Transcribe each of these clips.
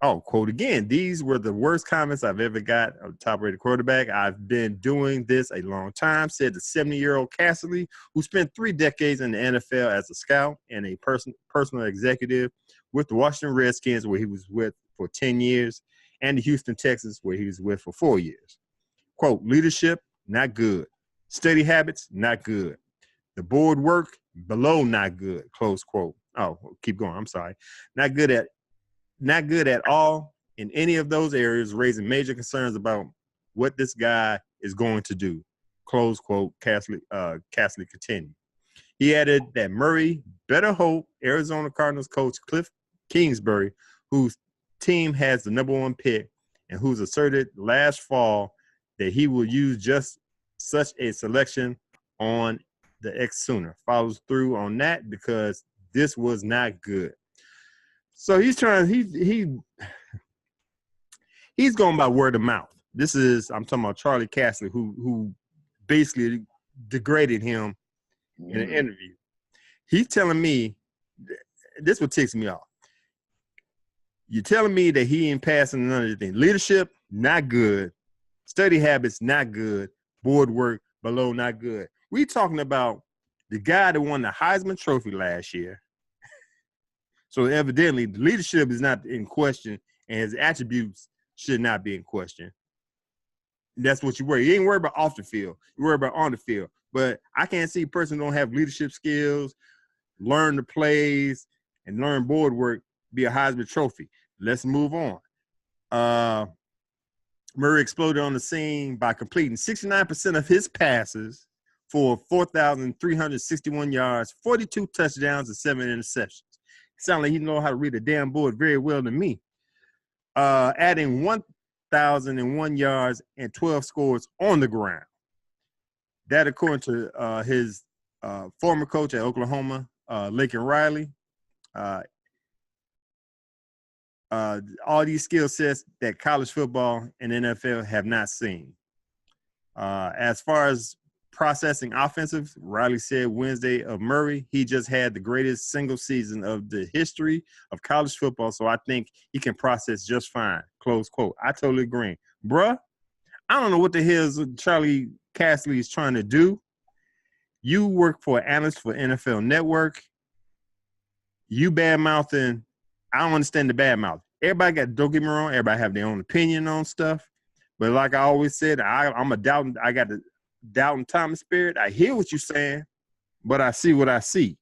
Oh, quote again, these were the worst comments I've ever got of a top-rated quarterback. I've been doing this a long time, said the 70-year-old Casserly, who spent 3 decades in the NFL as a scout and a personal executive with the Washington Redskins, where he was with for 10 years, and the Houston Texans, where he was with for 4 years. Quote, leadership, not good. Study habits, not good. The board work, below not good, close quote. Oh, keep going. I'm sorry. Not good at all in any of those areas, raising major concerns about what this guy is going to do. Close quote, Casserly continued. He added that Murray better hope Arizona Cardinals coach Cliff Kingsbury, whose team has the #1 pick and who's asserted last fall that he will use just such a selection on the ex-Sooner, follows through on that because this was not good. So he's going by word of mouth. I'm talking about Charlie Casserly, who basically degraded him in an interview. He's telling me, this what ticks me off. You're telling me that he ain't passing none of the things. Leadership, not good. Study habits, not good. Board work, below, not good. We talking about the guy that won the Heisman Trophy last year. So evidently, the leadership is not in question, and his attributes should not be in question. That's what you worry. You ain't worried about off the field. You worry about on the field. But I can't see a person who don't have leadership skills, learn the plays, and learn board work be a Heisman Trophy. Let's move on. Murray exploded on the scene by completing 69% of his passes for 4,361 yards, 42 touchdowns, and 7 interceptions. Sound like he know how to read a damn board very well to me. Adding 1,001 yards and 12 scores on the ground. That according to his former coach at Oklahoma, Lincoln Riley. All these skill sets that college football and NFL have not seen. As far as processing offensive, Riley said Wednesday of Murray, he just had the greatest single season of the history of college football, so I think he can process just fine, close quote. I totally agree. Bruh, I don't know what the hell Charlie Casserly is trying to do. You work for an analyst for NFL Network. You bad-mouthing. I don't understand the bad-mouth. Don't get me wrong, everybody have their own opinion on stuff. But like I always said, I got the doubting Thomas spirit. I hear what you're saying, but I see what I see.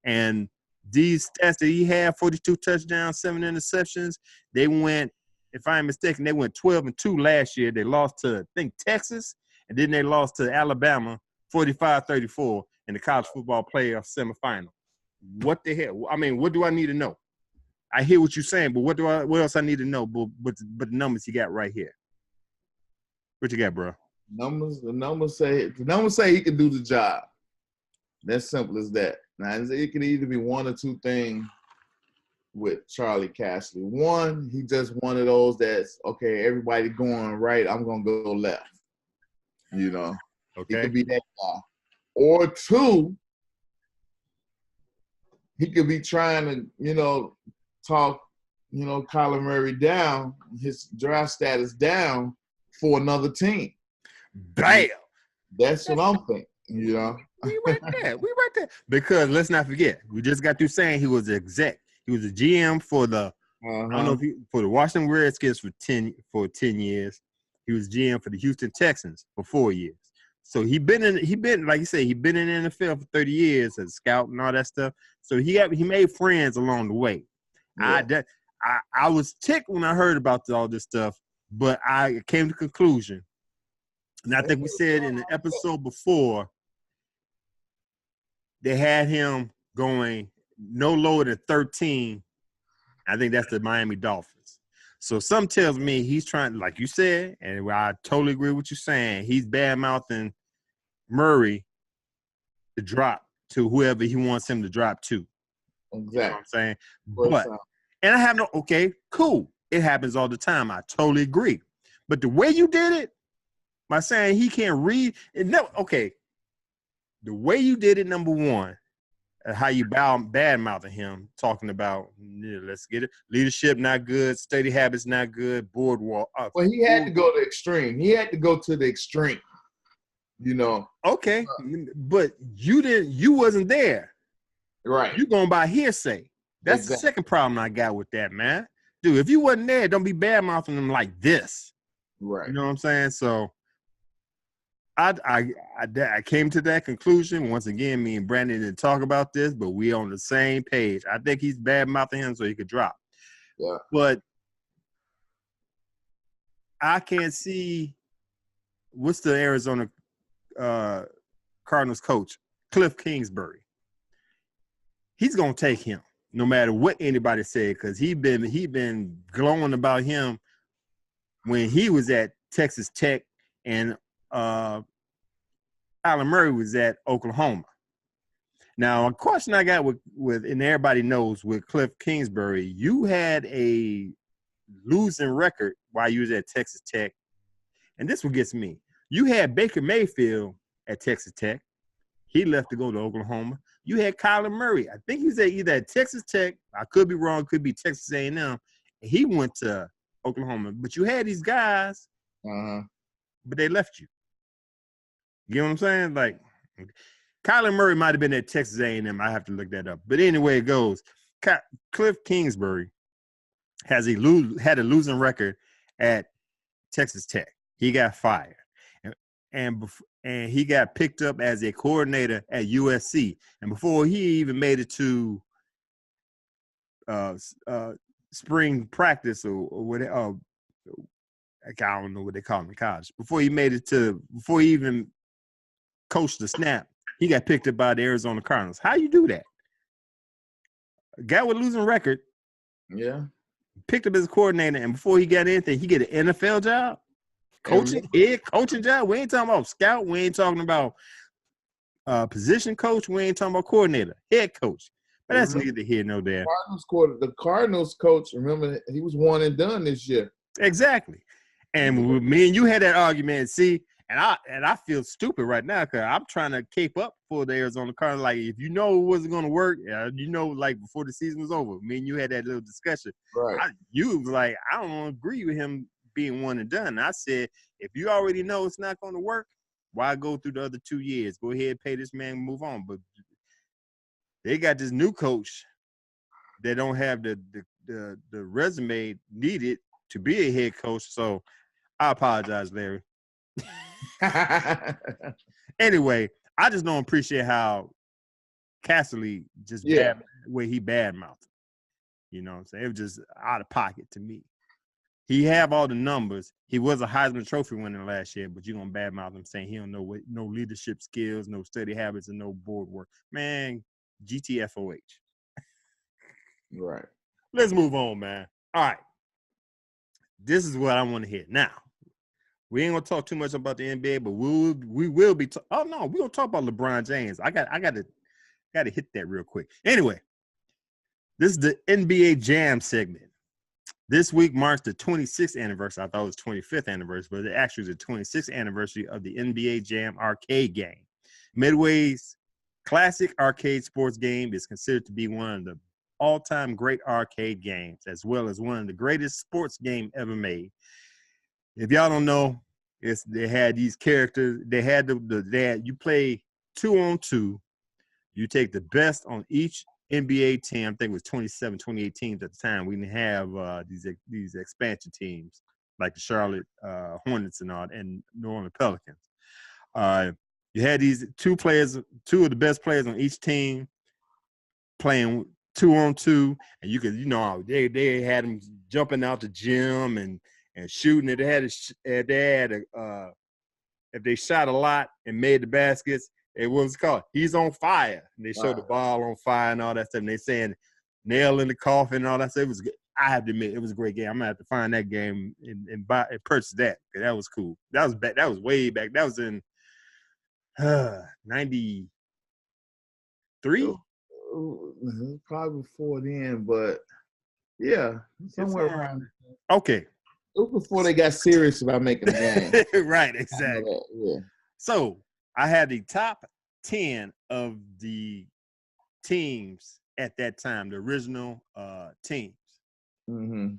And these stats that he had, 42 touchdowns, 7 interceptions, they went, if I'm mistaken, they went 12-2 last year. They lost to, I think, Texas, and then they lost to Alabama 45-34 in the college football playoff semifinal. What the hell? I mean, what do I need to know? I hear what you're saying, but what else I need to know? But the numbers you got right here. What you got, bro? The numbers say he can do the job. That's simple as that. Now it could either be one or two things with Charlie Casserly. One, he just one of those that's okay. Everybody going right, I'm gonna go left. You know, Okay. He could be that guy. Or two, he could be trying to talk Kyler Murray down, his draft status down for another team. Bam. That's what I'm thinking, We right there. Because let's not forget, we just got through saying he was an exec. He was a GM for the I don't know for the Washington Redskins for 10 years. He was GM for the Houston Texans for 4 years. So he been like you say, he been in the NFL for 30 years as a scout and all that stuff. So he made friends along the way. Yeah. I was ticked when I heard about all this stuff, but I came to the conclusion. And I think we said in the episode before, they had him going no lower than 13. I think that's the Miami Dolphins. So some tells me he's trying, like you said, and I totally agree with what you're saying, he's bad-mouthing Murray to drop to whoever he wants him to drop to. Exactly. You know what I'm saying? But, and I have okay, cool. It happens all the time. I totally agree. But the way you did it, by saying he can't read, the way you did it, number one, how you bad mouthing him, talking about let's get it. Leadership not good, study habits not good, boardwalk. Well, he had to go to the extreme. He had to go to the extreme. You know. Okay, but you wasn't there. Right. You going by hearsay. That's the second problem I got with that, man. Dude, if you wasn't there, don't be bad mouthing them like this. Right. You know what I'm saying? So I came to that conclusion. Once again, me and Brandon didn't talk about this, but we on the same page. I think he's bad mouthing him so he could drop. Yeah. But I can't see what's the Arizona Cardinals coach, Cliff Kingsbury. He's gonna take him no matter what anybody said, because he been glowing about him when he was at Texas Tech and Alan Murray was at Oklahoma. Now, a question I got with and everybody knows with Cliff Kingsbury, you had a losing record while you was at Texas Tech, and this what gets me. You had Baker Mayfield at Texas Tech. He left to go to Oklahoma. You had Kyler Murray. I think he was either at Texas Tech. I could be wrong. Could be Texas A&M. He went to Oklahoma. But you had these guys, but they left you. You know what I'm saying? Like, Kyler Murray might have been at Texas A&M. I have to look that up. But anyway, it goes. Cliff Kingsbury had a losing record at Texas Tech. He got fired. And he got picked up as a coordinator at USC. And before he even made it to spring practice or whatever, I don't know what they call him in college. Before he even coached the snap, he got picked up by the Arizona Cardinals. How you do that? A guy with a losing record, picked up as a coordinator, and before he got anything, he get an NFL job? Coaching job. We ain't talking about scout. We ain't talking about position coach. We ain't talking about coordinator, head coach. But that's neither here nor there. The Cardinals coach, remember, he was one and done this year. Exactly. And me and you had that argument. See, and I feel stupid right now because I'm trying to cape up for the Arizona Cardinals. Like, if you know it wasn't going to work, like before the season was over, me and you had that little discussion. Right. You was like, I don't agree with him being one and done. And I said, if you already know it's not going to work, why go through the other 2 years? Go ahead, pay this man, and move on. But they got this new coach that don't have the resume needed to be a head coach. So I apologize, Larry. Anyway, I just don't appreciate how Casserly just where he badmouthed. You know what I'm saying? It was just out of pocket to me. He have all the numbers. He was a Heisman Trophy winner last year, but you're going to badmouth him saying he don't know no leadership skills, no study habits, and no board work. Man, GTFOH. Right. Let's move on, man. All right. This is what I want to hear. Now, we ain't going to talk too much about the NBA, but we will be we're going to talk about LeBron James. I got to hit that real quick. Anyway, this is the NBA Jam segment. This week marks the 26th anniversary. I thought it was 25th anniversary, but it actually is the 26th anniversary of the NBA Jam arcade game. Midway's classic arcade sports game is considered to be one of the all-time great arcade games, as well as one of the greatest sports game ever made. If y'all don't know, they had these characters. They had you play 2-on-2. You take the best on each NBA team. I think it was 27, 28 teams at the time. We didn't have these expansion teams like the Charlotte Hornets and all, and New Orleans Pelicans. You had these two of the best players on each team playing 2-on-2, and you could, they had them jumping out the gym and shooting it. If they shot a lot and made the baskets, it was called "He's on Fire." And they showed the ball on fire and all that stuff. And they saying "nail in the coffin" and all that stuff. It was good. I have to admit, it was a great game. I'm gonna have to find that game and buy and purchase that. That was cool. That was back. That was way back. That was in 93. Probably before then, but yeah, somewhere around. Okay. It was before they got serious about making the game. Right. Exactly. Yeah. So I had the top 10 of the teams at that time, the original teams. Mm-hmm.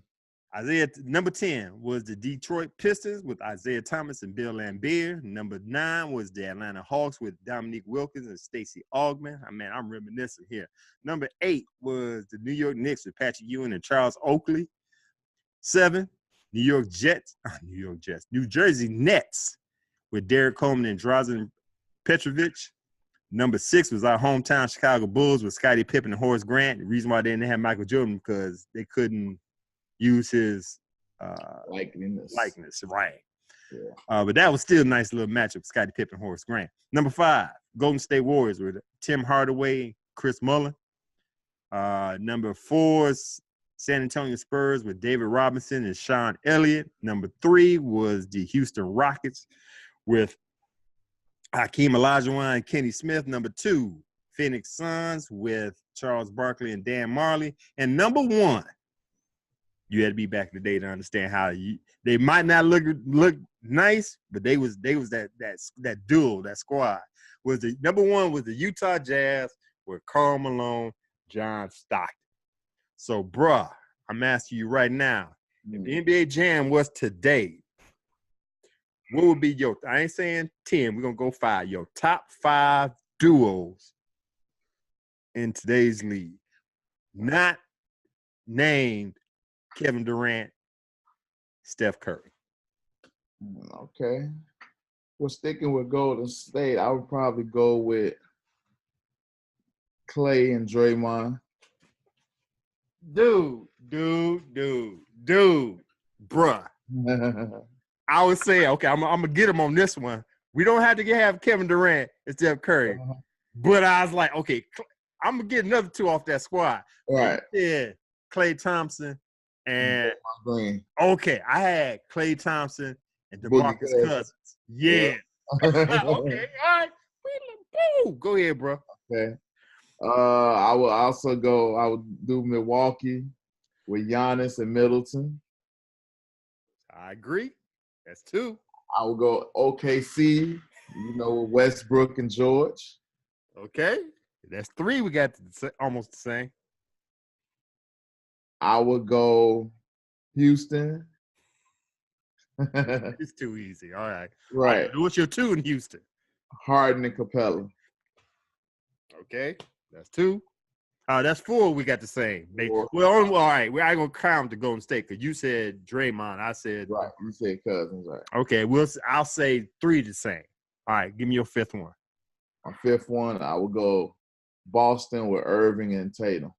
Number 10 was the Detroit Pistons with Isaiah Thomas and Bill Laimbeer. Number 9 was the Atlanta Hawks with Dominique Wilkins and Stacey Augmon. I'm reminiscing here. Number 8 was the New York Knicks with Patrick Ewing and Charles Oakley. 7, New Jersey Nets with Derek Coleman and Drazen Petrovic. Number 6 was our hometown Chicago Bulls with Scottie Pippen and Horace Grant. The reason why they didn't have Michael Jordan because they couldn't use his likeness, right? Yeah. But that was still a nice little matchup, Scottie Pippen, Horace Grant. Number 5, Golden State Warriors with Tim Hardaway, Chris Mullin. Number 4, San Antonio Spurs with David Robinson and Sean Elliott. Number 3 was the Houston Rockets with Hakeem Olajuwon and Kenny Smith. Number 2, Phoenix Suns with Charles Barkley and Dan Marley. And number 1, you had to be back in the day to understand how they might not look nice, but they was that duel, that squad. Was the number 1 was the Utah Jazz with Karl Malone, John Stockton. So, bruh, I'm asking you right now, if the NBA Jam was today, what would be your, I ain't saying 10, we're going to go 5, your top 5 duos in today's league, not named Kevin Durant, Steph Curry. Okay. Well, sticking with Golden State, I would probably go with Clay and Draymond. Dude, bruh. I would say, okay, I'm gonna get him on this one. We don't have to have Kevin Durant and Steph Curry, but I was like, okay, I'm gonna get another 2 off that squad. Right. Yeah, Klay Thompson and okay, I had Klay Thompson and DeMarcus Cousins. Yeah. Okay, all right. Go ahead, bro. Okay. I would do Milwaukee with Giannis and Middleton. I agree. That's 2. I would go OKC, with Westbrook and George. Okay. That's 3. We got almost the same. I would go Houston. It's too easy. All right. Right. What's your 2 in Houston? Harden and Capella. Okay. That's 2. That's 4. We got the same. All right. We ain't gonna count the Golden State because you said Draymond. I said right. You said Cousins. Right. Okay. I'll say 3 the same. All right. Give me your 5th one. My 5th one, I will go Boston with Irving and Tatum.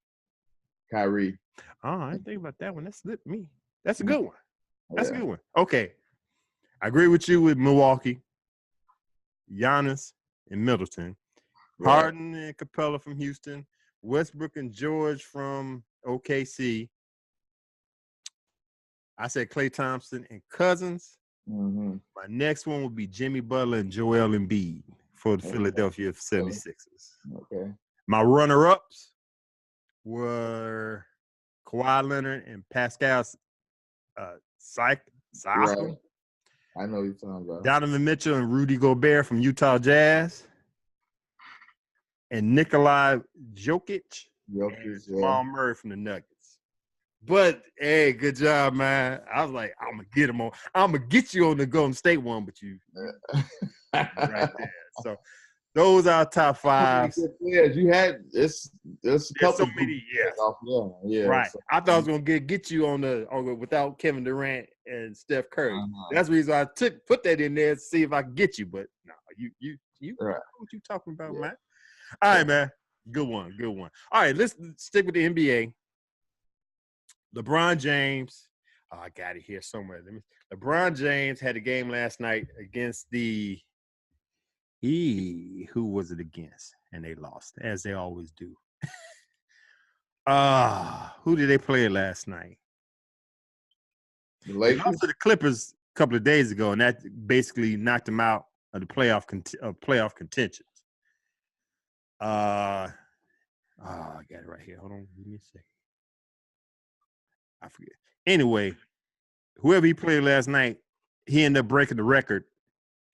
Kyrie. Oh, I didn't think about that one. That slipped me. That's a good one. That's a good one. Okay. I agree with you with Milwaukee, Giannis and Middleton, right. Harden and Capella from Houston, Westbrook and George from OKC. I said Klay Thompson and Cousins. Mm-hmm. My next one would be Jimmy Butler and Joel Embiid for the Philadelphia 76ers. Okay. My runner-ups were Kawhi Leonard and Pascal Siakam. Right. I know what you're talking about. Donovan Mitchell and Rudy Gobert from Utah Jazz. And Nikolai Jokic and Jamal Murray from the Nuggets. But, hey, good job, man. I was like, I'm going to get him on. I'm going to get you on the Golden State one, but you right there. So, those are our top 5. Yeah, you had there's a couple. So many, yeah. Right. So, I thought I was gonna get you on the without Kevin Durant and Steph Curry. That's the reason I put that in there to see if I can get you. But no, you right. What you talking about, man? All right, man. Good one. All right, let's stick with the NBA. LeBron James. Oh, I got it here somewhere. LeBron James had a game last night against who was it against? And they lost, as they always do. Who did they play last night? The Lakers. They lost to the Clippers a couple of days ago, and that basically knocked them out of the playoff contentions. I got it right here. Hold on, give me a second. I forget. Anyway, whoever he played last night, he ended up breaking the record.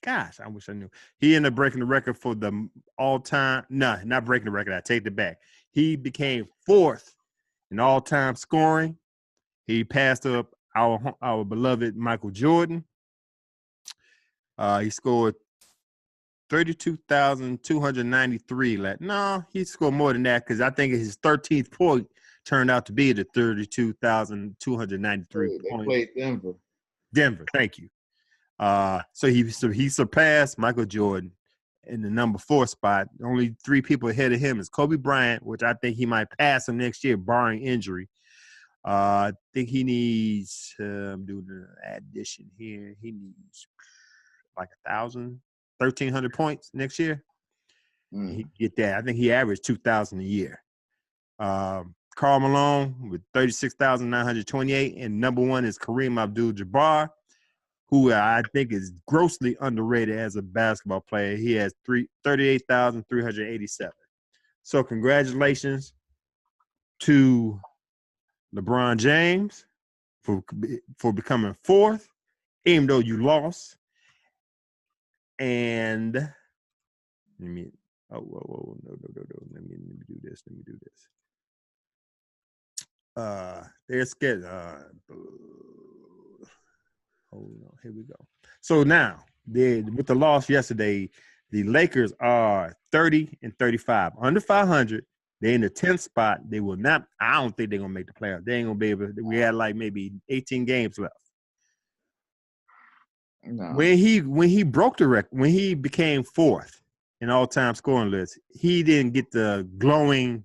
Gosh, I wish I knew. He ended up breaking the record for the all-time. No, not breaking the record. I take it back. He became 4th in all-time scoring. He passed up our beloved Michael Jordan. He scored 32,293. No, he scored more than that because I think his 13th point turned out to be the 32,293 They points. played Denver. Denver, thank you. So he surpassed Michael Jordan in the number 4 spot. Only 3 people ahead of him is Kobe Bryant, which I think he might pass him next year, barring injury. I think he needs. I'm doing the addition here. He needs like 1,300 points next year. He get that. I think he averaged 2,000 a year. Karl Malone with 36,928, and number 1 is Kareem Abdul-Jabbar, who I think is grossly underrated as a basketball player. He has 38,387. So congratulations to LeBron James for becoming 4th, even though you lost. And let me no. Let me do this. They're scared. Hold on, here we go. So now, with the loss yesterday, the Lakers are 30-35, under 500. They're in the 10th spot. They will not. I don't think they're gonna make the playoffs. They ain't gonna be able to. We had like maybe 18 games left. No. When he broke the record, when he became 4th in all-time scoring list, he didn't get the glowing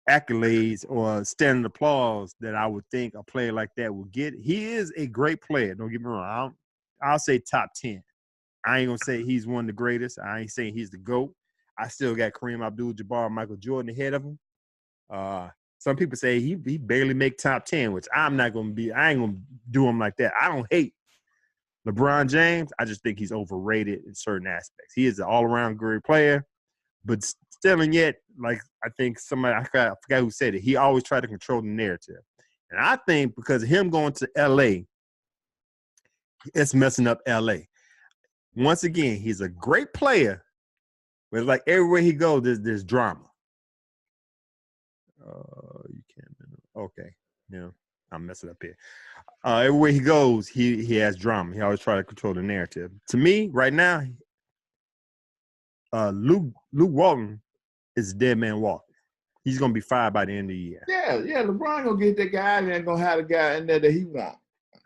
accolades or standing applause that I would think a player like that would get. He is a great player. Don't get me wrong. I'll say top 10. I ain't gonna say he's one of the greatest. I ain't saying he's the GOAT. I still got Kareem Abdul-Jabbar and Michael Jordan ahead of him. Some people say he barely make top 10, which I ain't gonna do him like that. I don't hate LeBron James. I just think he's overrated in certain aspects. He is an all-around great player, but still and yet, like I think somebody, I forgot who said it, he always tried to control the narrative. And I think because of him going to LA, it's messing up LA. Once again, he's a great player, but like everywhere he goes, there's drama. You can't. Okay, yeah, I'm messing up here. Everywhere he goes, he has drama. He always tries to control the narrative. To me, right now, Luke Walton is a dead man walking. He's gonna be fired by the end of the year. Yeah. LeBron gonna get that guy and gonna have the guy in there that he wants.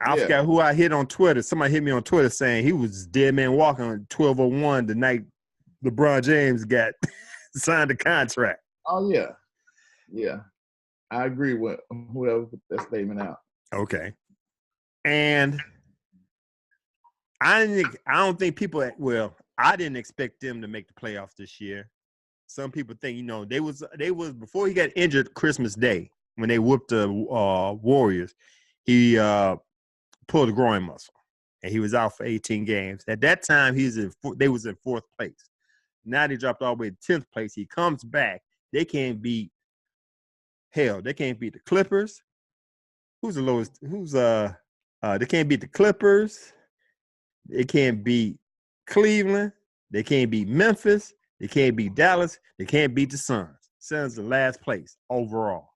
I forgot who I hit on Twitter. Somebody hit me on Twitter saying he was dead man walking on 12:01 the night LeBron James got signed the contract. Oh yeah. I agree with whoever put that statement out. Okay, and I don't think people. Well, I didn't expect them to make the playoffs this year. Some people think, they was before he got injured Christmas Day when they whooped the Warriors. He pulled a groin muscle, and he was out for 18 games. At that time, they was in 4th place. Now they dropped all the way to 10th place. He comes back. They can't beat the Clippers. Who's the lowest? They can't beat the Clippers. They can't beat Cleveland. They can't beat Memphis. They can't beat Dallas. They can't beat the Suns. Suns in last place overall.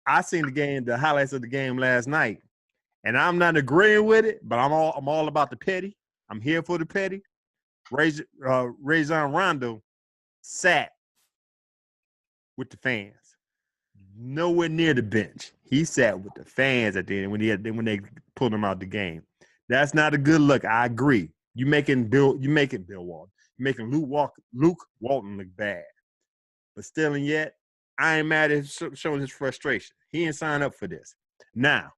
I seen the highlights of the game last night, and I'm not agreeing with it, but I'm all about the petty. I'm here for the petty. Rajon Rondo sat with the fans, nowhere near the bench. He sat with the fans at the end when they pulled him out the game. That's not a good look. I agree. You making Bill Walton. You're making Luke Walton look bad. But still and yet, I ain't mad at him showing his frustration. He didn't sign up for this. Now,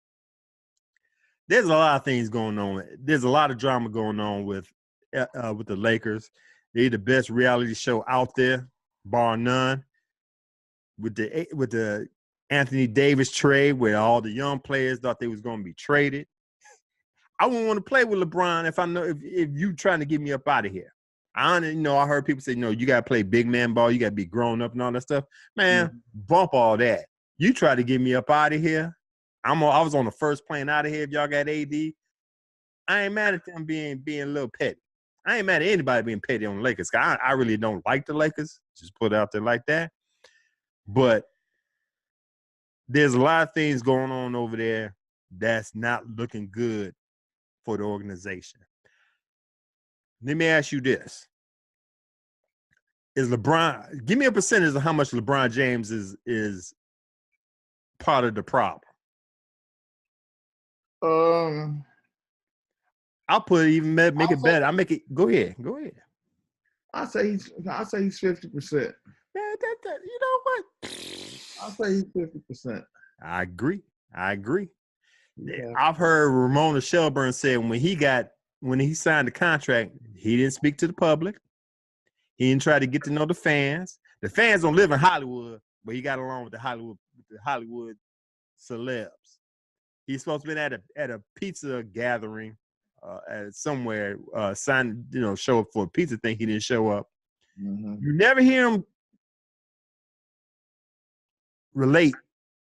there's a lot of things going on. There's a lot of drama going on with the Lakers. They're the best reality show out there, bar none. With the Anthony Davis trade, where all the young players thought they was going to be traded. I wouldn't want to play with LeBron if I know if you trying to get me up out of here. I heard people say, you got to play big man ball. You got to be grown up and all that stuff. Man, bump all that. You try to get me up out of here. I was on the first plane out of here if y'all got AD. I ain't mad at them being a little petty. I ain't mad at anybody being petty on the Lakers. I really don't like the Lakers. Just put it out there like that. But there's a lot of things going on over there that's not looking good for the organization. Let me ask you this. Is LeBron, give me a percentage of how much LeBron James is part of the problem. I'll put it even make it better. I'll make it. Go ahead. I say he's 50%. Yeah, you know what? I'll say he's 50%. I agree. Yeah. I've heard Ramona Shelburne say when he signed the contract, he didn't speak to the public. He didn't try to get to know the fans. The fans don't live in Hollywood, but he got along with the Hollywood celebs. He's supposed to be at a pizza gathering at somewhere, show up for a pizza thing. He didn't show up. Mm-hmm. You never hear him relate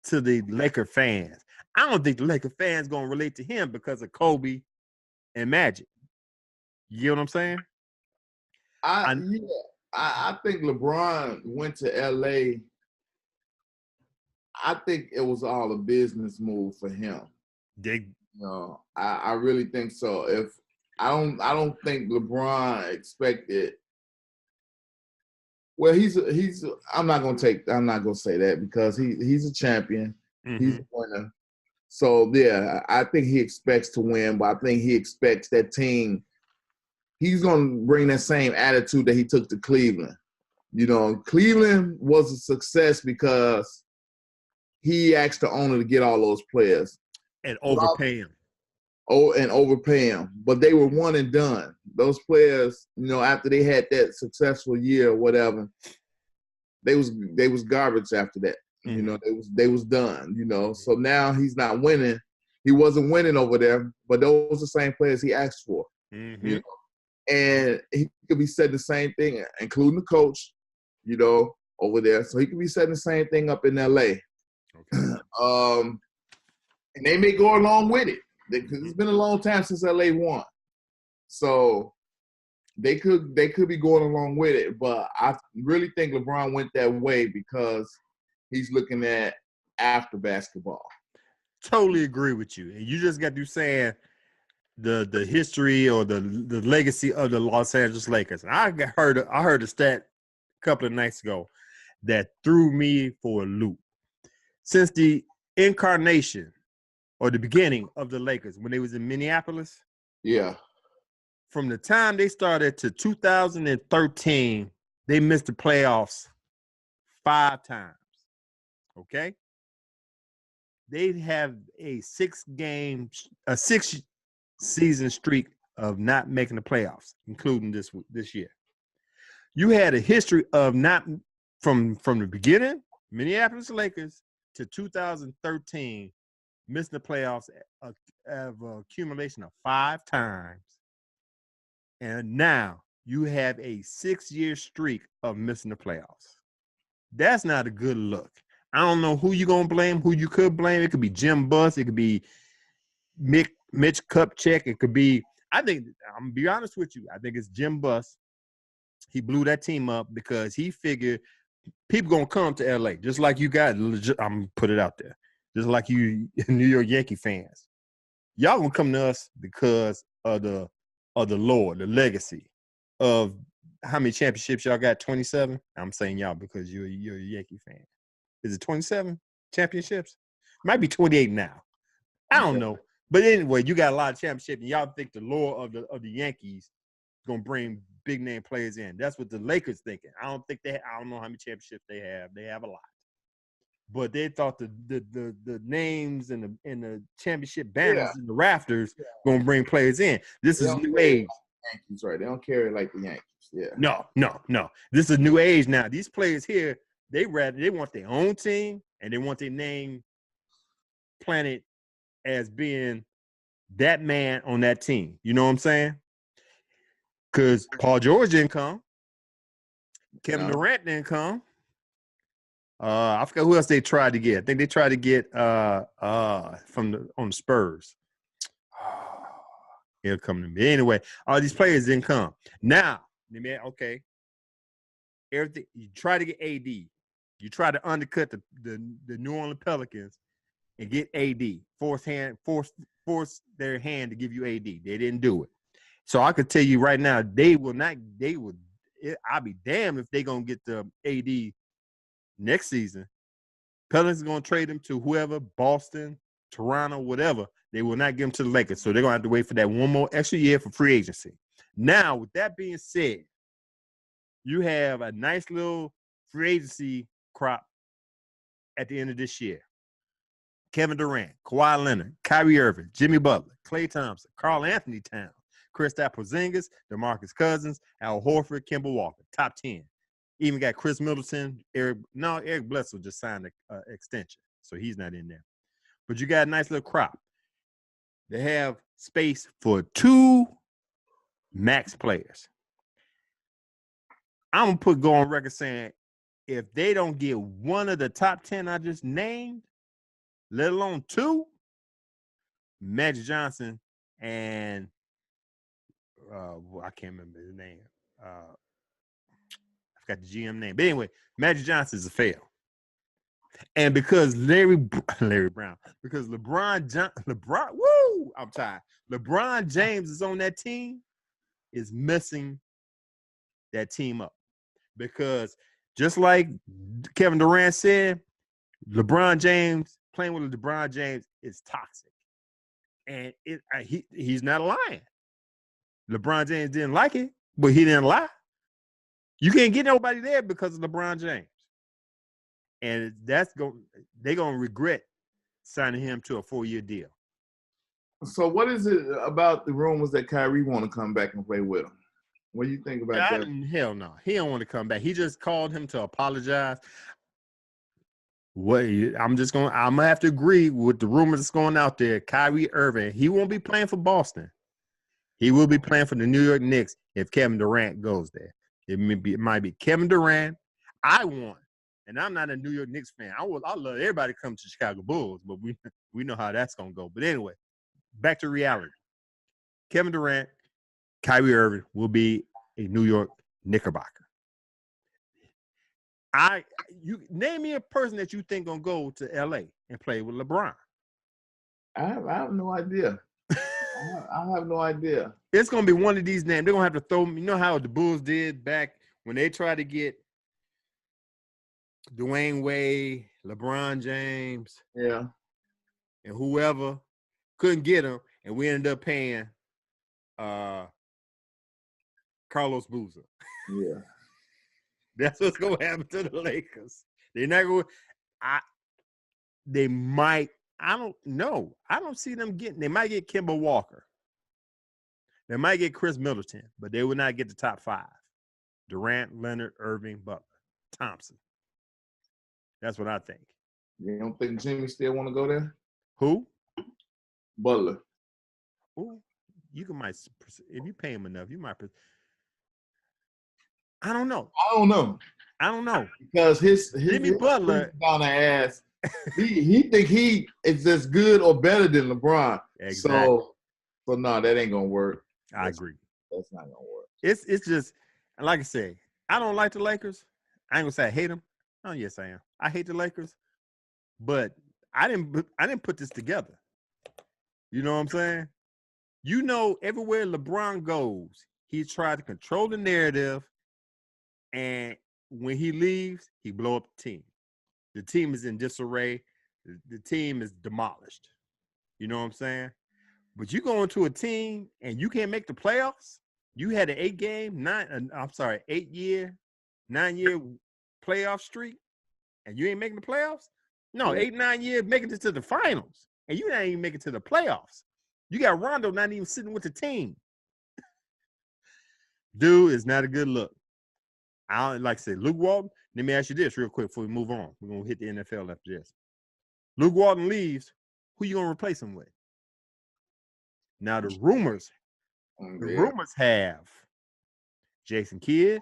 to the Laker fans. I don't think the Laker fans gonna relate to him because of Kobe and Magic. You get what I'm saying? I think LeBron went to LA. I think it was all a business move for him. I really think so. If I don't think LeBron expected. Well, I'm not gonna say that because he's a champion. Mm-hmm. He's a winner. So yeah, I think he expects to win, but I think he expects that team. He's gonna bring that same attitude that he took to Cleveland. Cleveland was a success because he asked the owner to get all those players and overpay him. Overpay him, but they were one and done. Those players, after they had that successful year or whatever, they was garbage after that. Mm-hmm. They was done. So now he's not winning. He wasn't winning over there, but those are the same players he asked for. Mm-hmm. And he could be saying the same thing, including the coach, over there. So he could be saying the same thing up in LA. Okay. And they may go along with it. Because it's been a long time since LA won, so they could be going along with it. But I really think LeBron went that way because he's looking at after basketball. Totally agree with you. And you just got through saying the history or the legacy of the Los Angeles Lakers. And I heard a stat a couple of nights ago that threw me for a loop. Since the incarnation or the beginning of the Lakers, when they was in Minneapolis. Yeah. From the time they started to 2013, they missed the playoffs 5 times. Okay? They have a 6-season streak of not making the playoffs, including this year. You had a history of not from the beginning, Minneapolis Lakers, to 2013, missing the playoffs of accumulation of 5 times. And now you have a 6-year streak of missing the playoffs. That's not a good look. I don't know who you're going to blame, who you could blame. It could be Jim Buss. It could be Mitch Kupchak. It could be, I'm going to be honest with you, I think it's Jim Buss. He blew that team up because he figured people going to come to L.A. just like you got, I'm going to put it out there. Just like you New York Yankee fans. Y'all gonna come to us because of the lore, the legacy of how many championships y'all got, 27? I'm saying y'all because you're a Yankee fan. Is it 27 championships? Might be 28 now. I don't know. But anyway, you got a lot of championships, and y'all think the lore of the Yankees is gonna bring big name players in. That's what the Lakers thinking. I don't know how many championships they have. They have a lot. But they thought the names and the championship banners and the rafters gonna bring players in. This is new age. Yankees, right? They don't carry like the Yankees. Yeah. No. This is new age now. These players here, they want their own team and they want their name planted as being that man on that team. You know what I'm saying? Because Paul George didn't come. Kevin Durant didn't come. I forgot who else they tried to get. I think they tried to get on the Spurs. It'll come to me. Anyway, all these players didn't come. Now, okay. Everything you try to get AD. You try to undercut the New Orleans Pelicans and get AD. Force their hand to give you AD. They didn't do it. So I could tell you right now, I'll be damned if they're gonna get the AD next season. Pelicans are gonna trade him to whoever, Boston, Toronto, whatever. They will not give him to the Lakers. So they're gonna have to wait for that one more extra year for free agency. Now, with that being said, you have a nice little free agency crop at the end of this year. Kevin Durant, Kawhi Leonard, Kyrie Irving, Jimmy Butler, Klay Thompson, Karl Anthony Towns, Kristaps Porzingis, DeMarcus Cousins, Al Horford, Kemba Walker, top 10. Even got Chris Middleton. Eric Bledsoe just signed an extension, so he's not in there. But you got a nice little crop. They have space for 2 max players. I'm going to go on record saying if they don't get one of the top 10 I just named, let alone 2, Magic Johnson and I can't remember his name. I forgot the GM name. But anyway, Magic Johnson is a fail. And because Larry Brown, because LeBron, I'm tired. LeBron James is on that team, is messing that team up. Because just like Kevin Durant said, LeBron James, playing with LeBron James is toxic. And he's not lying. LeBron James didn't like it, but he didn't lie. You can't get nobody there because of LeBron James. And they're going to regret signing him to a 4-year deal. So what is it about the rumors that Kyrie want to come back and play with him? What do you think about that? Hell no. He don't want to come back. He just called him to apologize. I'm gonna have to agree with the rumors that's going out there. Kyrie Irving, he won't be playing for Boston. He will be playing for the New York Knicks if Kevin Durant goes there. It might be Kevin Durant. And I'm not a New York Knicks fan. I love everybody to come to Chicago Bulls, but we know how that's gonna go. But anyway, back to reality. Kevin Durant, Kyrie Irving will be a New York Knickerbocker. You name me a person that you think gonna go to LA and play with LeBron. I have no idea. I have no idea. It's gonna be one of these names. They're gonna have to throw. You know how the Bulls did back when they tried to get Dwayne Wade, LeBron James, yeah, and whoever couldn't get them, and we ended up paying Carlos Boozer. Yeah. That's what's gonna happen to the Lakers. They're not going. They might. I don't know. I don't see them getting. They might get Kemba Walker. They might get Chris Middleton, but they would not get the top 5. Durant, Leonard, Irving, Butler, Thompson. That's what I think. You don't think Jimmy still want to go there? Who? Butler. Who? If you pay him enough, you might. I don't know. I don't know because his Jimmy Butler down the ass. he think he is as good or better than LeBron. Exactly. So no, that ain't gonna work. I agree. That's not gonna work. It's just like I say. I don't like the Lakers. I ain't gonna say I hate them. Oh yes, I am. I hate the Lakers, but I didn't put this together. You know what I'm saying? You know, everywhere LeBron goes, he tried to control the narrative, and when he leaves, he blow up the team. The team is in disarray. The team is demolished. You know what I'm saying? But you go into a team and you can't make the playoffs. You had an 8-year, 9-year playoff streak, and you ain't making the playoffs? No, 8, 9 years making it to the finals, and you not even making it to the playoffs. You got Rondo not even sitting with the team. Dude, it's not a good look. I don't like to say Luke Walton. Let me ask you this real quick before we move on. We're going to hit the NFL after this. Luke Walton leaves. Who you going to replace him with? Now, the rumors have Jason Kidd,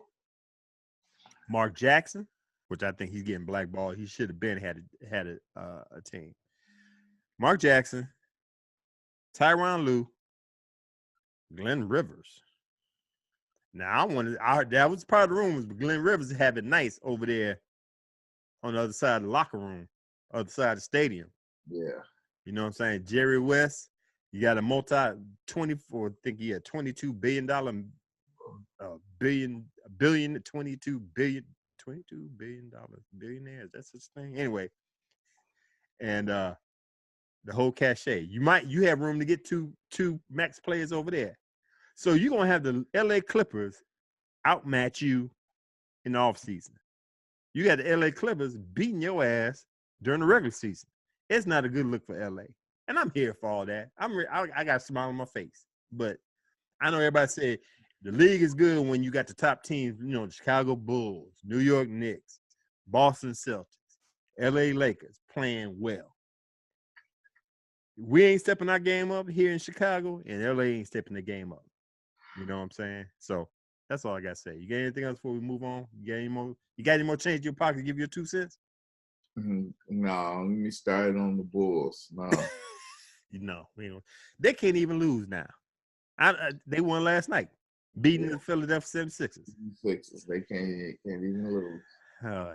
Mark Jackson, which I think he's getting blackballed. He should have been had a team. Mark Jackson, Tyronn Lue, Glenn Rivers. Now that was part of the rumors, but Glenn Rivers had it nice over there on the other side of the locker room, other side of the stadium. Yeah. You know what I'm saying? Jerry West, you got a $22 billion billionaires. That's his thing. Anyway, and the whole cachet. You have room to get two max players over there. So you're gonna have the LA Clippers outmatch you in the offseason. You got the LA Clippers beating your ass during the regular season. It's not a good look for LA. And I'm here for all that. I got a smile on my face. But I know everybody said the league is good when you got the top teams, the Chicago Bulls, New York Knicks, Boston Celtics, LA Lakers playing well. We ain't stepping our game up here in Chicago, and LA ain't stepping the game up. You know what I'm saying? So that's all I got to say. You got anything else before we move on? You got any more change in your pocket to give you 2 cents? No, let me start on the Bulls. No. They can't even lose now. They won last night, beating the Philadelphia 76ers. They can't even lose.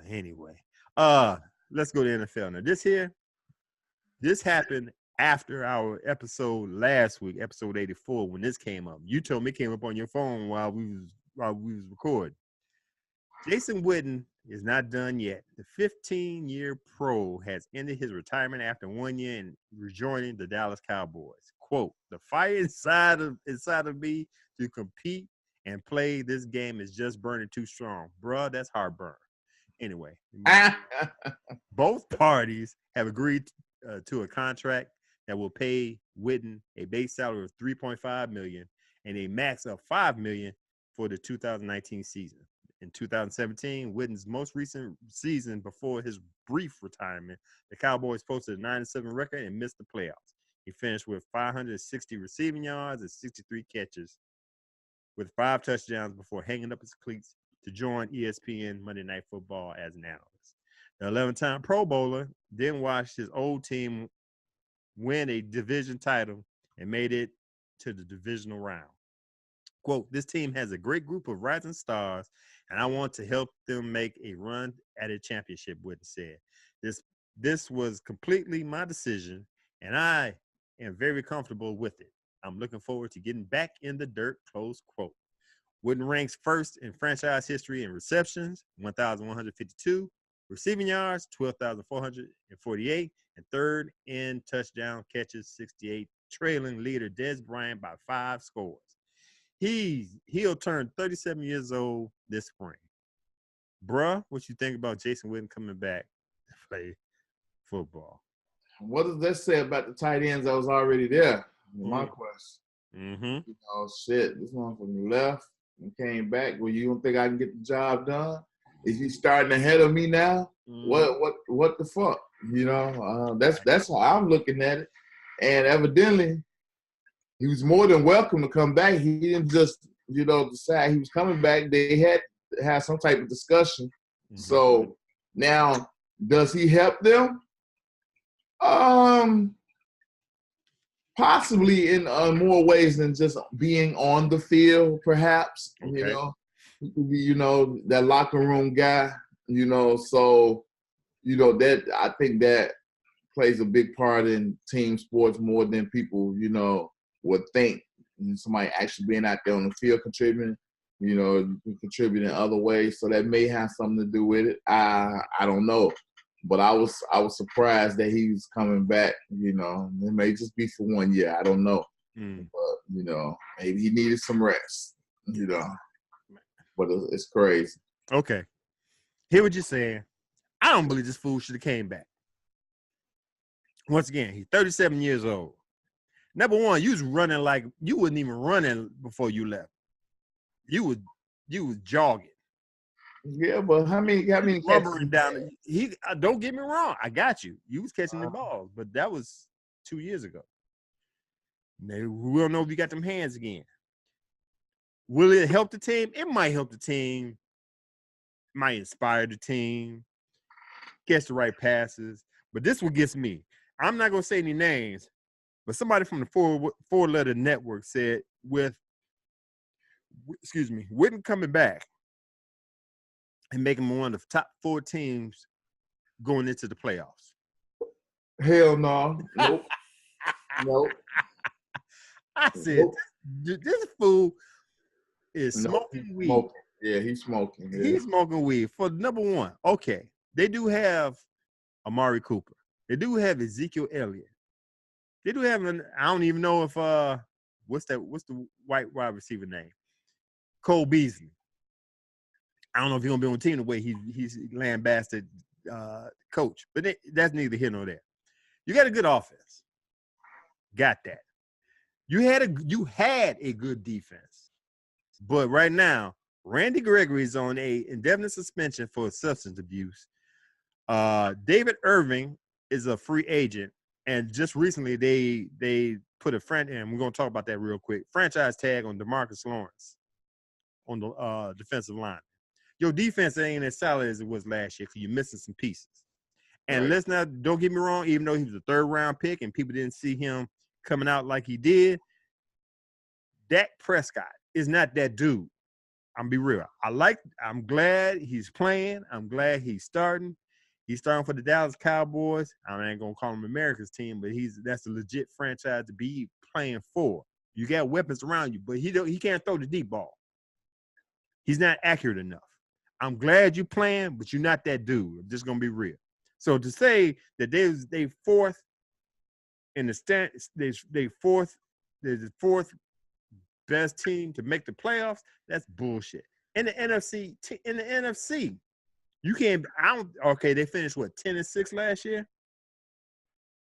Anyway, let's go to NFL now. This happened after our episode last week, episode 84, when this came up. You told me it came up on your phone while we was recording. Jason Witten is not done yet. The 15-year pro has ended his retirement after 1 year and rejoining the Dallas Cowboys. Quote, the fire inside of me to compete and play this game is just burning too strong. Bruh, that's heartburn. Anyway, both parties have agreed to a contract that will pay Witten a base salary of $3.5 million and a max of $5 million for the 2019 season. In 2017, Witten's most recent season before his brief retirement, the Cowboys posted a 9-7 record and missed the playoffs. He finished with 560 receiving yards and 63 catches with 5 touchdowns before hanging up his cleats to join ESPN Monday Night Football as an analyst. The 11-time Pro Bowler then watched his old team win a division title and made it to the divisional round. Quote, this team has a great group of rising stars, and I want to help them make a run at a championship, Witten said. This was completely my decision, and I am very comfortable with it. I'm looking forward to getting back in the dirt, close quote. Witten ranks first in franchise history in receptions, 1,152, receiving yards, 12,448, and third in touchdown catches, 68, trailing leader Dez Bryant by 5 scores. He'll turn 37 years old this spring. Bruh, what you think about Jason Witten coming back to play football? What does that say about the tight ends that was already there? My question. Mm-hmm. Shit, this motherfucker left and came back. Well, you don't think I can get the job done? Is he starting ahead of me now? What the fuck? That's how I'm looking at it. And evidently, he was more than welcome to come back. He didn't just, decide he was coming back. They had to have some type of discussion. Mm-hmm. So now, does he help them? Possibly in more ways than just being on the field, perhaps. Okay. He could be, that locker room guy, so, that I think that plays a big part in team sports more than people, would think. Somebody actually being out there on the field contributing, contributing in other ways. So that may have something to do with it. I don't know. But I was surprised that he was coming back, It may just be for 1 year. I don't know. But, maybe he needed some rest, But it's crazy. Okay. Hear what you're saying. I don't believe this fool should have came back. Once again, he's 37 years old. Number one, you was running like you wasn't even running before you left. You was jogging. Yeah, but how many lumbering down? Don't get me wrong. I got you. You was catching the balls, but that was 2 years ago. Now, we don't know if you got them hands again. Will it help the team? It might help the team. Might inspire the team. Catch the right passes. But this what gets me. I'm not gonna say any names, but somebody from the four-letter network said with Witten coming back and making him one of the top 4 teams going into the playoffs. Hell no. Nope. Nope. I said, Nope. this fool is Nope. smoking weed. Smoking. Yeah, he's smoking. Yeah. He's smoking weed. For number one, okay, they do have Amari Cooper. They do have Ezekiel Elliott. They do have I don't even know if what's the white wide receiver name? Cole Beasley. I don't know if he's gonna be on the team the way he's lambasted coach, but that's neither here nor there. You got a good offense. Got that. You had a good defense. But right now, Randy Gregory is on a indefinite suspension for substance abuse. David Irving is a free agent, and just recently they put a and we're gonna talk about that real quick. Franchise tag on DeMarcus Lawrence on the defensive line. Your defense ain't as solid as it was last year because you're missing some pieces. And let's not, don't get me wrong, even though he was a 3rd round pick and people didn't see him coming out like he did, Dak Prescott is not that dude. I'm be real. I'm glad he's playing. I'm glad he's starting. He's starting for the Dallas Cowboys. I ain't gonna call him America's team, but that's a legit franchise to be playing for. You got weapons around you, but he can't throw the deep ball. He's not accurate enough. I'm glad you're playing, but you're not that dude. I'm just gonna be real. So to say that they 4th in the they're the 4th best team to make the playoffs, that's bullshit. In the NFC, you can't. Okay, they finished 10-6 last year.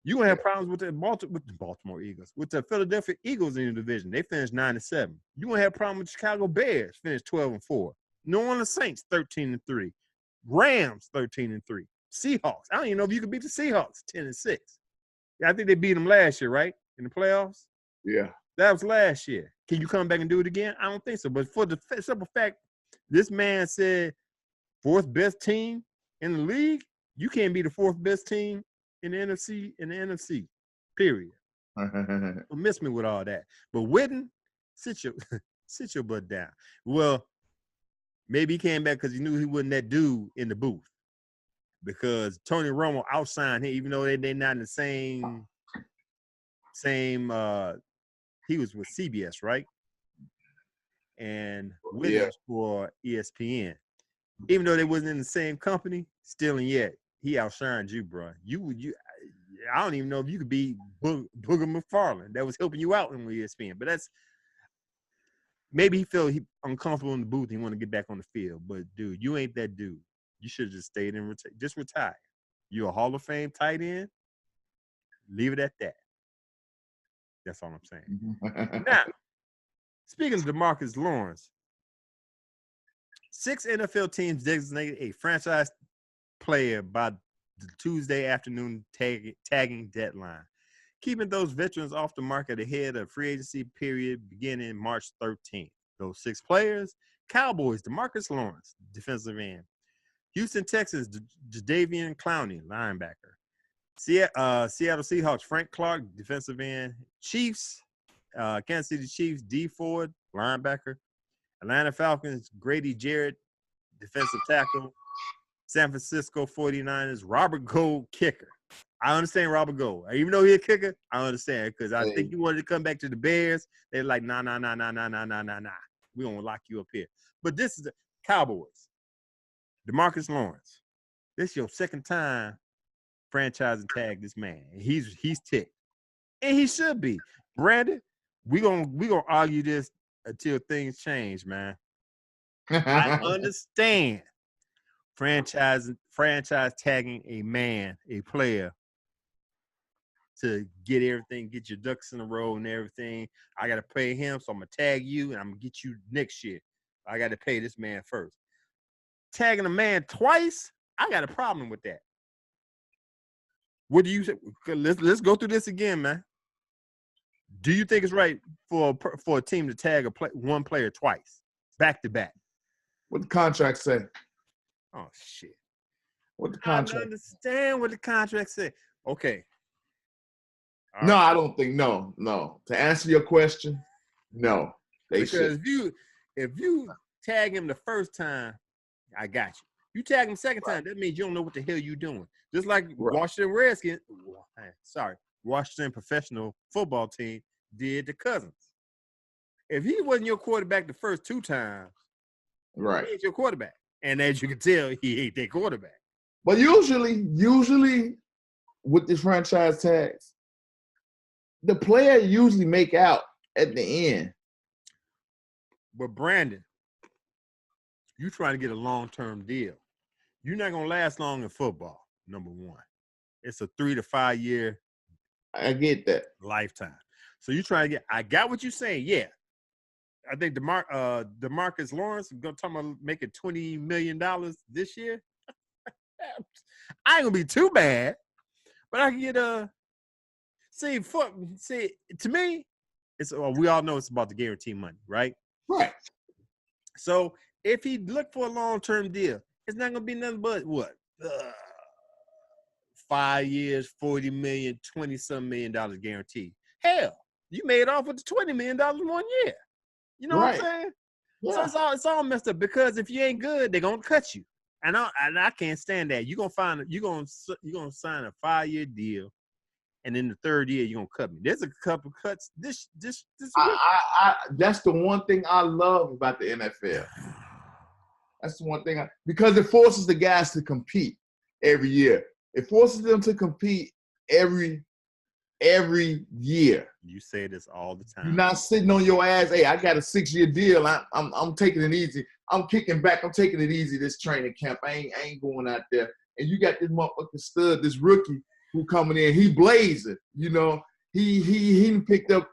You gonna have problems with the Baltimore Eagles, with the Philadelphia Eagles in the division. They finished 9-7. You gonna have problems with the Chicago Bears, finished 12-4. New Orleans Saints 13-3. Rams 13-3. Seahawks. I don't even know if you could beat the Seahawks 10-6. I think they beat them last year, right? In the playoffs. Yeah. That was last year. Can you come back and do it again? I don't think so. But for the simple fact, this man said 4th best team in the league, you can't be the 4th best team in the NFC, period. Don't miss me with all that. But Witten, sit your butt down. Well, maybe he came back because he knew he wasn't that dude in the booth. Because Tony Romo outsigned him, even though they're not in the same he was with CBS, right? And Witten for ESPN. Even though they wasn't in the same company, still and yet, he outshined you, bro. I don't even know if you could be Booger McFarland. That was helping you out in ESPN. But that's maybe he felt uncomfortable in the booth. He wanted to get back on the field. But, dude, you ain't that dude. You should have just stayed and just retire. You're a Hall of Fame tight end. Leave it at that. That's all I'm saying. Now, speaking of DeMarcus Lawrence, 6 NFL teams designated a franchise player by the Tuesday afternoon tagging deadline, keeping those veterans off the market ahead of free agency period beginning March 13th. Those 6 players: Cowboys, DeMarcus Lawrence, defensive end; Houston Texans, Jadeveon Clowney, linebacker; Seattle Seahawks, Frank Clark, defensive end; Chiefs, Kansas City Chiefs, D Ford, linebacker; Atlanta Falcons, Grady Jarrett, defensive tackle; San Francisco 49ers, Robert Gold, kicker. I understand Robert Gold. Even though he's a kicker, I understand because I think he wanted to come back to the Bears. They're like, nah. We're going to lock you up here. But this is the Cowboys. DeMarcus Lawrence. This is your 2nd time franchising tag this man. And he's ticked. And he should be. Brandon, we gonna argue this until things change, man. I understand franchise tagging a player to get everything, get your ducks in a row and everything. I got to pay him, so I'm going to tag you, and I'm going to get you next year. I got to pay this man first. Tagging a man twice, I got a problem with that. What do you say? Let's go through this again, man. Do you think it's right for a team to tag one player twice, back to back? What the contract say? Oh, shit. What the contract? I understand what the contract said. Okay. All right. I don't think no. To answer your question, no. They should. if you tag him the first time, I got you. You tag him second time, that means you don't know what the hell you doing. Just like Washington Redskins, Washington professional football team did to Cousins. If he wasn't your quarterback the first two times, he ain't your quarterback. And as you can tell, he ain't their quarterback. But usually with the franchise tags, the player usually make out at the end. But Brandon, you trying to get a long-term deal. You're not going to last long in football, number one. It's a 3 to 5 year. I get that. Lifetime. So you trying to get, I got what you're saying. Yeah. I think DeMarcus Lawrence is going to talk about making $20 million this year. I ain't going to be too bad, but I can get see, to me, it's we all know it's about the guarantee money, right? Right. So if he look for a long-term deal, it's not going to be nothing but what? 5 years, $40 million, $20-some million guaranteed. Hell, you made off with the $20 million in 1 year. You know what I'm saying? Yeah. So it's all messed up because if you ain't good, they're gonna cut you. And I can't stand that. You're gonna sign a 5-year deal, and in the third year you're gonna cut me. There's a couple cuts. This that's the one thing I love about the NFL. That's the one thing because it forces the guys to compete every year. It forces them to compete every year. You say this all the time. You're not sitting on your ass. Hey, I got a 6-year deal. I'm taking it easy. I'm kicking back. I'm taking it easy this training camp. I ain't going out there. And you got this motherfucking stud, this rookie who coming in. He blazing. You know, he picked up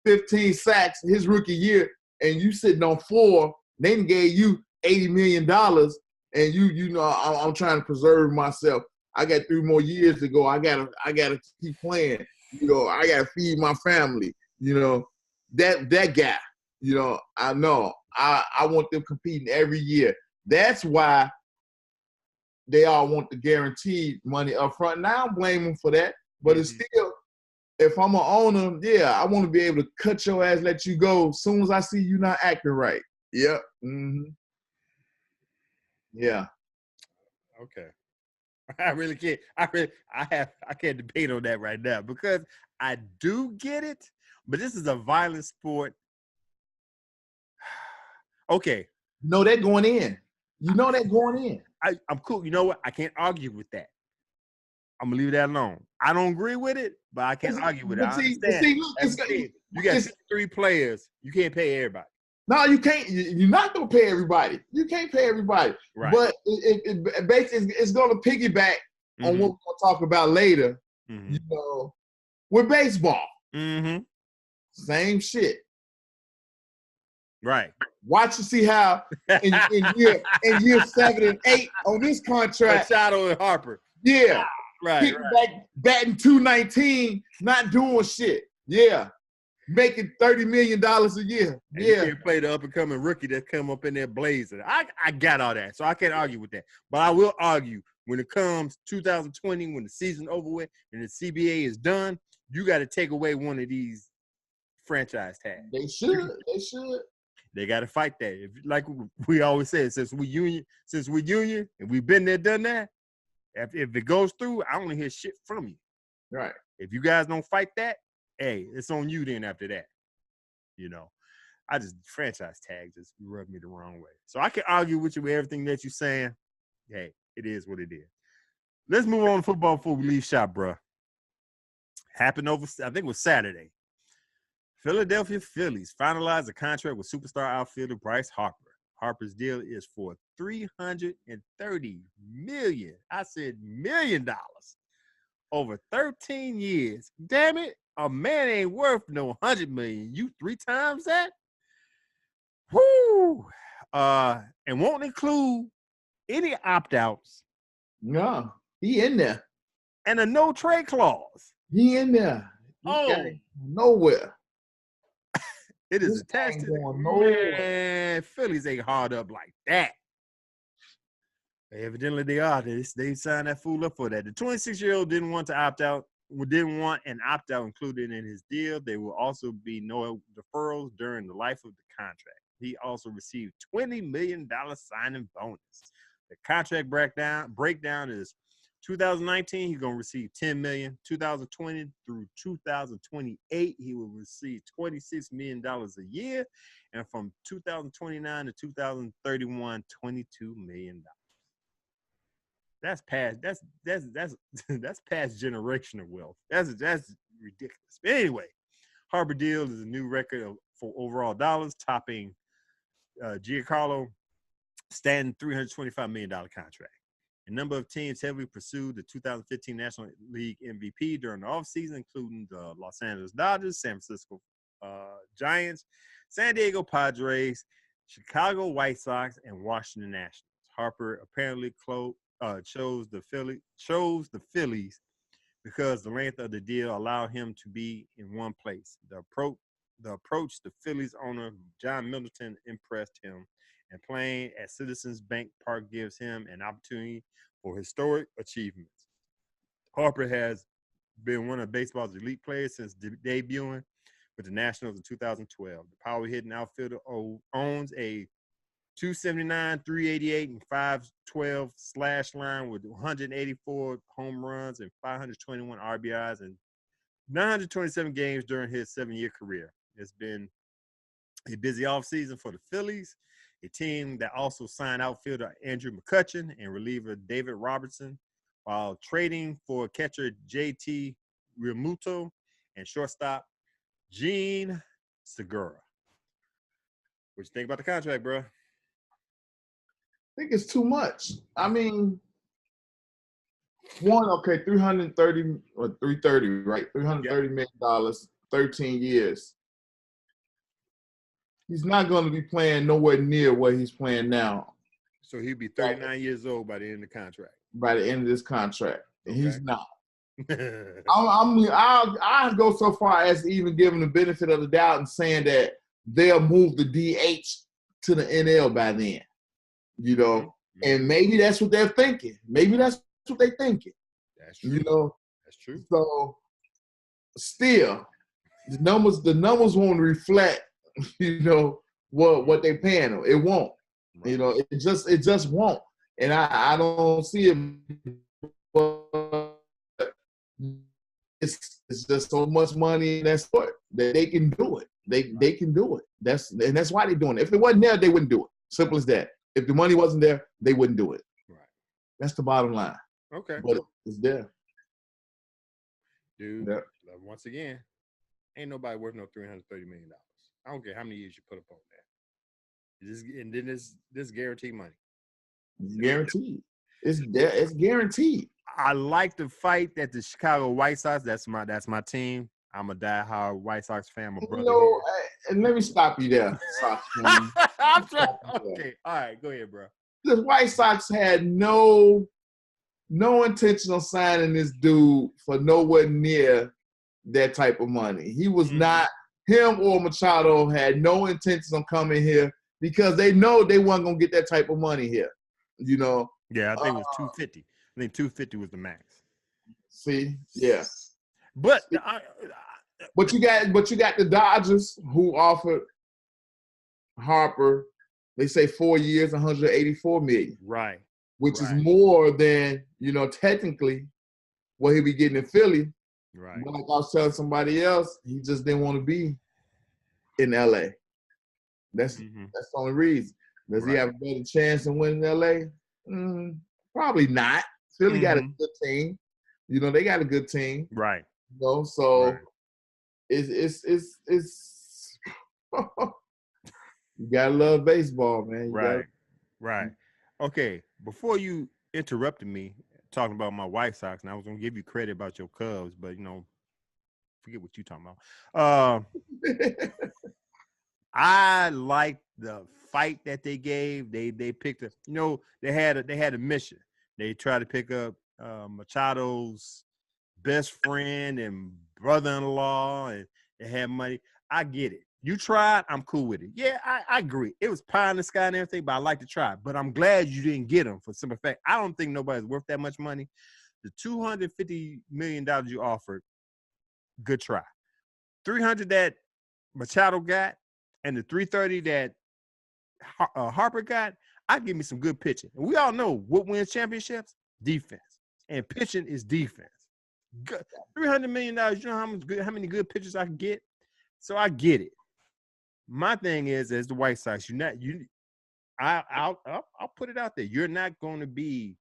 15 sacks his rookie year, and you sitting on 4. They gave you $80 million, and you know I'm trying to preserve myself. I got 3 more years to go. I gotta keep playing. I gotta feed my family. That guy. I know. I want them competing every year. That's why they all want the guaranteed money up front. Now I don't blame them for that, but it's still, if I'm an owner, I want to be able to cut your ass, let you go as soon as I see you not acting right. Yep. Mm-hmm. Yeah. Okay. I really can't. I can't debate on that right now because I do get it, but this is a violent sport. Okay. They're going in. They're going in. I'm cool. You know what? I can't argue with that. I'm gonna leave that alone. I don't agree with it, but I can't argue with it. I understand. You got 3 players. You can't pay everybody. No, you can't. You're not gonna pay everybody. You can't pay everybody. Right. But it basically it's gonna piggyback on what we're gonna talk about later. Mm-hmm. With baseball. Mm-hmm. Same shit. Right. Watch to see how in year 7 and 8 on this contract. Machado and Harper. Yeah. Right. Back, batting .219, not doing shit. Yeah. Making $30 million a year. And you can't play the up-and-coming rookie that come up in there blazing. I got all that, so I can't argue with that. But I will argue when it comes 2020, when the season's over with and the CBA is done, you got to take away one of these franchise tags. They should. They got to fight that. Like we always say, since we union, and we've been there, done that, if it goes through, I don't hear shit from you. Right. If you guys don't fight that, hey, it's on you then after that. Franchise tags just rub me the wrong way. So I can argue with you with everything that you're saying. Hey, it is what it is. Let's move on to football before we leave shop, bro. Happened over, I think it was Saturday. Philadelphia Phillies finalized a contract with superstar outfielder Bryce Harper. Harper's deal is for $330 million. I said $1 million over 13 years. Damn it. A man ain't worth no $100 million. You 3 times that? Whoo! And won't include any opt-outs. No, he in there. And a no trade clause. He in there. Nowhere. It is attached to the man. Phillies ain't hard up like that. Evidently they are. They signed that fool up for that. The 26-year-old didn't want an opt-out included in his deal. There will also be no deferrals during the life of the contract. He also received $20 million signing bonus. The contract breakdown is 2019, he's going to receive $10 million. 2020 through 2028, he will receive $26 million a year. And from 2029 to 2031, $22 million. That's past that's past generational wealth. That's ridiculous. But anyway, Harper deal is a new record for overall dollars, topping Giancarlo Stanton $325 million contract. A number of teams heavily pursued the 2015 National League MVP during the offseason, including the Los Angeles Dodgers, San Francisco Giants, San Diego Padres, Chicago White Sox, and Washington Nationals. Harper apparently chose the Phillies because the length of the deal allowed him to be in one place. The approach the Phillies owner John Middleton impressed him, and playing at Citizens Bank Park gives him an opportunity for historic achievements. Harper has been one of baseball's elite players since debuting with the Nationals in 2012. The power-hitting outfielder owns a 279, 388, and 512 slash line with 184 home runs and 521 RBIs and 927 games during his 7-year career. It's been a busy offseason for the Phillies, a team that also signed outfielder Andrew McCutchen and reliever David Robertson, while trading for catcher JT Realmuto and shortstop Gene Segura. What you think about the contract, bro? I think it's too much. I mean, okay, 330 or 330, right? $330 million, 13 years. He's not going to be playing nowhere near where he's playing now. So he'll be 39 years old by the end of the contract. By the end of this contract, and Okay. he's not. I'll go so far as to even give him the benefit of the doubt and saying that they'll move the DH to the NL by then. You know, Mm-hmm. and maybe that's what they're thinking. Maybe that's what they're thinking. That's true. You know, that's true. So still, the numbers won't reflect, you know, what they're paying them. It won't. Right. You know, it just won't. And I don't see it. But it's just so much money in that sport that they can do it. They can do it. That's why they're doing it. If it wasn't there, they wouldn't do it. Simple as that. If the money wasn't there, they wouldn't do it. Right. That's the bottom line. Okay. But it's there. Dude, yeah. Once again, ain't nobody worth no $330 million. I don't care how many years you put up on that. And then this guaranteed money. It's guaranteed. It's guaranteed. I like the fight that the Chicago White Sox. That's my team. I'm a diehard White Sox fan. My brother. And let me stop you there, Sox fan. I'm trying. Okay, all right, go ahead, bro. The White Sox had no intention of signing this dude for nowhere near that type of money. He was not. Him or Machado had no intentions on coming here because they know they weren't gonna get that type of money here. You know. Yeah, I think it was 250. I think 250 was the max. See, yeah. But you got the Dodgers who offered Harper, they say 4 years, $184 million. Right. Which is more than, you know, technically what he'll be getting in Philly. Right. But like I was telling somebody else, he just didn't want to be in LA. That's the only reason. Does he have a better chance of winning LA? Probably not. Philly got a good team. You know, they got a good team. Right. You know, so it's you gotta love baseball, man. Right. Okay. Before you interrupted me talking about my White Sox, and I was gonna give you credit about your Cubs, but you know, forget what you're talking about. I like the fight that they gave. They picked up. You know, they had a mission. They tried to pick up Machado's best friend and brother-in-law, and they had money. I get it. You tried, I'm cool with it. Yeah, I agree. It was pie in the sky and everything, but I like to try. But I'm glad you didn't get them for simple fact. I don't think nobody's worth that much money. The $250 million you offered, good try. $300 that Machado got, and the $330 that Harper got, I give me some good pitching. And we all know what wins championships? Defense. And pitching is defense. Good. $300 million, you know how many good pitchers I can get? So I get it. My thing is, as the White Sox, I'll put it out there. You're not going to be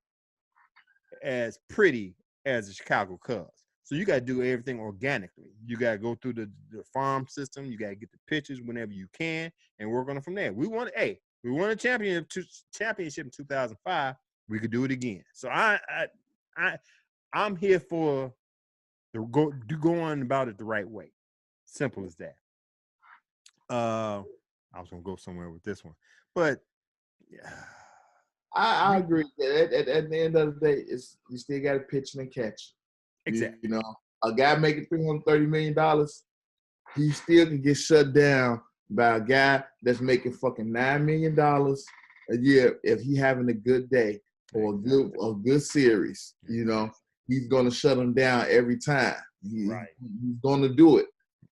as pretty as the Chicago Cubs. So you got to do everything organically. You got to go through the farm system. You got to get the pitches whenever you can and work on it from there. We won a championship in 2005. We could do it again. So I'm here for going about it the right way. Simple as that. I was gonna go somewhere with this one, but I agree. At the end of the day, you still got to pitch and catch. Exactly. You know, a guy making $330 million, he still can get shut down by a guy that's making fucking $9 million a year if he having a good day or a good series. You know, he's gonna shut him down every time. He's gonna do it.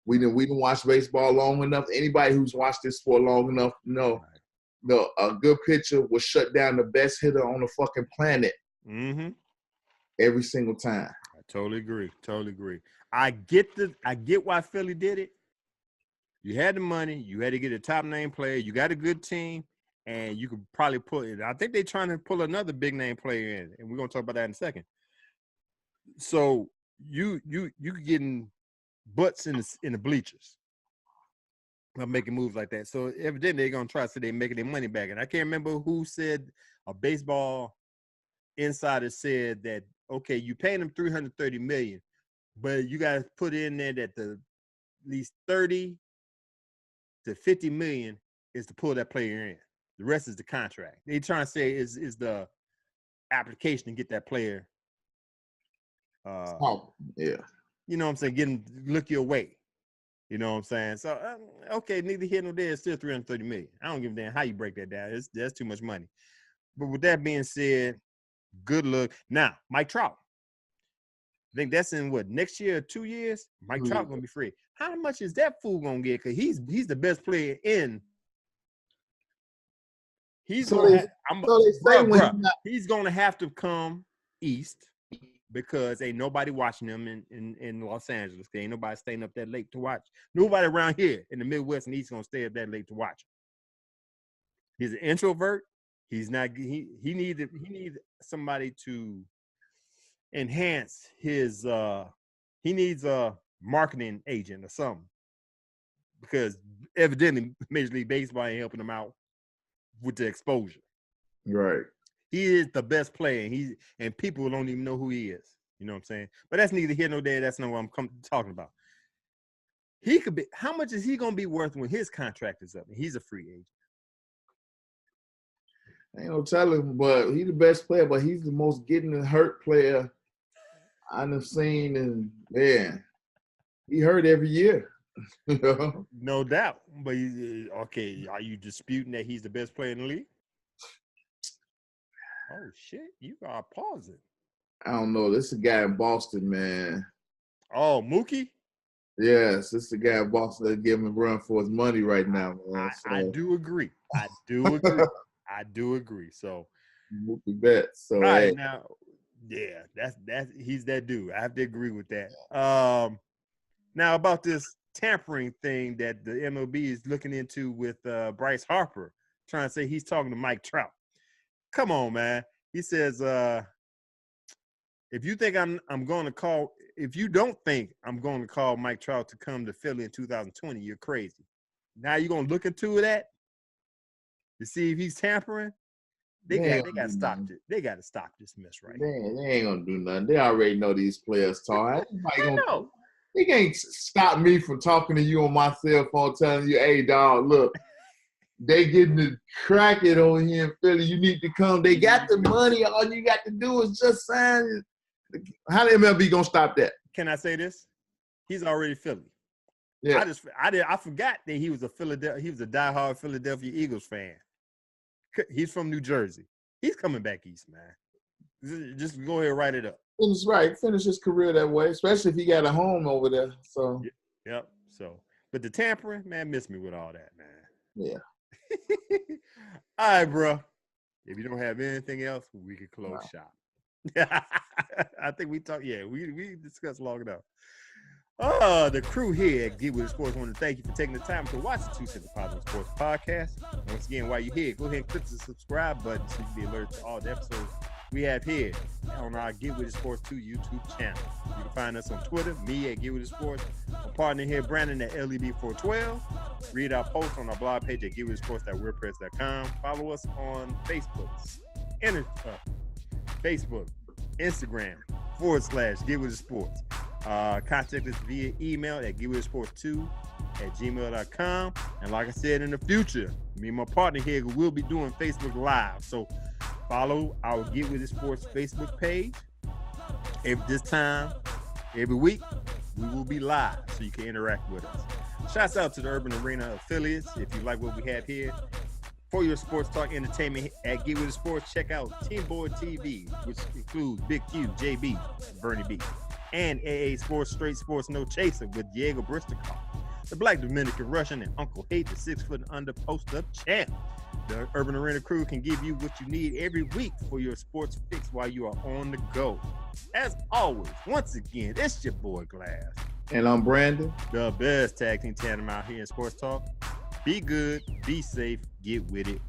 We didn't watch baseball long enough. Anybody who's watched this sport long enough know a good pitcher will shut down the best hitter on the fucking planet every single time. I totally agree. I get why Philly did it. You had the money. You had to get a top name player. You got a good team, and you could probably put it. I think they're trying to pull another big name player in, and we're gonna talk about that in a second. So you getting butts in the bleachers. I'm making moves like that. So evidently they're gonna try to say they're making their money back. And I can't remember who said, a baseball insider said that, okay, you paying them $330 million, but you gotta put in there that at least 30 to 50 million is to pull that player in. The rest is the contract. They trying to say is the application to get that player. Yeah. You know what I'm saying? Look your way. You know what I'm saying? So, okay, neither here nor there. It's still $330 million. I don't give a damn how you break that down. That's too much money. But with that being said, good luck. Now, Mike Trout. I think that's in next year or 2 years? Mike Trout going to be free. How much is that fool going to get? Because he's the best player in. He's going to have to come east. Because ain't nobody watching them in Los Angeles. Ain't nobody staying up that late to watch. Nobody around here in the Midwest and East gonna stay up that late to watch him. He's an introvert. He's not. He needs somebody to enhance his. He needs a marketing agent or something. Because evidently Major League Baseball ain't helping him out with the exposure. Right. He is the best player, and people don't even know who he is. You know what I'm saying? But that's neither here nor there. That's not what I'm talking about. He could be. How much is he gonna be worth when his contract is up and he's a free agent? Ain't no telling, but he's the best player. But he's the most getting hurt player I've seen, and man, he hurt every year. You know? No doubt. But okay, are you disputing that he's the best player in the league? Oh shit! You are pausing. I don't know. This is a guy in Boston, man. Oh, Mookie? Yes, this is the guy in Boston that's giving him a run for his money right now, man. I do agree. I do agree. So Mookie Betts. So all right, now, yeah, that's he's that dude. I have to agree with that. Now about this tampering thing that the MLB is looking into with Bryce Harper, trying to say he's talking to Mike Trout. Come on, man. He says, if you think if you don't think I'm going to call Mike Trout to come to Philly in 2020, you're crazy. Now you're going to look into that to see if he's tampering? They got to stop it. They got to stop this mess right now. They ain't going to do nothing. They already know these players talk. They can't stop me from talking to you on my cell phone telling you, hey, dog, look. They getting it cracking over here in Philly. You need to come. They got the money. All you got to do is just sign. How the MLB gonna stop that? Can I say this? He's already Philly. Yeah. I forgot that he was a diehard Philadelphia Eagles fan. He's from New Jersey. He's coming back east, man. Just go ahead and write it up. Finish his career that way, especially if he got a home over there. So. Yep. So, but the tampering, man, miss me with all that, man. Yeah. All right, bro. If you don't have anything else, we can close shop. I think we talked. Yeah, we discussed long enough. The crew here at Get With It Sports want to thank you for taking the time to watch the 2 Cents Positive Sports podcast. Once again, while you're here, go ahead and click the subscribe button so you can be alerted to all the episodes we have here on our Get With It Sports 2 YouTube channel. You can find us on Twitter, me at Get With It Sports, my partner here, Brandon at LEB412. Read our posts on our blog page at getwithitsports.wordpress.com. Follow us on Facebook, Instagram /Get With It Sports. Contact us via email at getwithitsports2@gmail.com. And like I said, in the future, me and my partner here will be doing Facebook Live. So follow our Get With It Sports Facebook page. Every week, we will be live so you can interact with us. Shouts out to the Urban Arena affiliates. If you like what we have here, for your sports talk entertainment at Get With It Sports, check out Team Board TV, which includes Big Q, JB, Bernie B, and AA Sports, Straight Sports, No Chaser with Diego Bristol, the Black Dominican Russian, and Uncle Hate, the 6 foot and under post-up champ. The Urban Arena crew can give you what you need every week for your sports fix while you are on the go. As always, once again, it's your boy Glass. And I'm Brandon. The best tag team tandem out here in sports talk. Be good, be safe, get with it.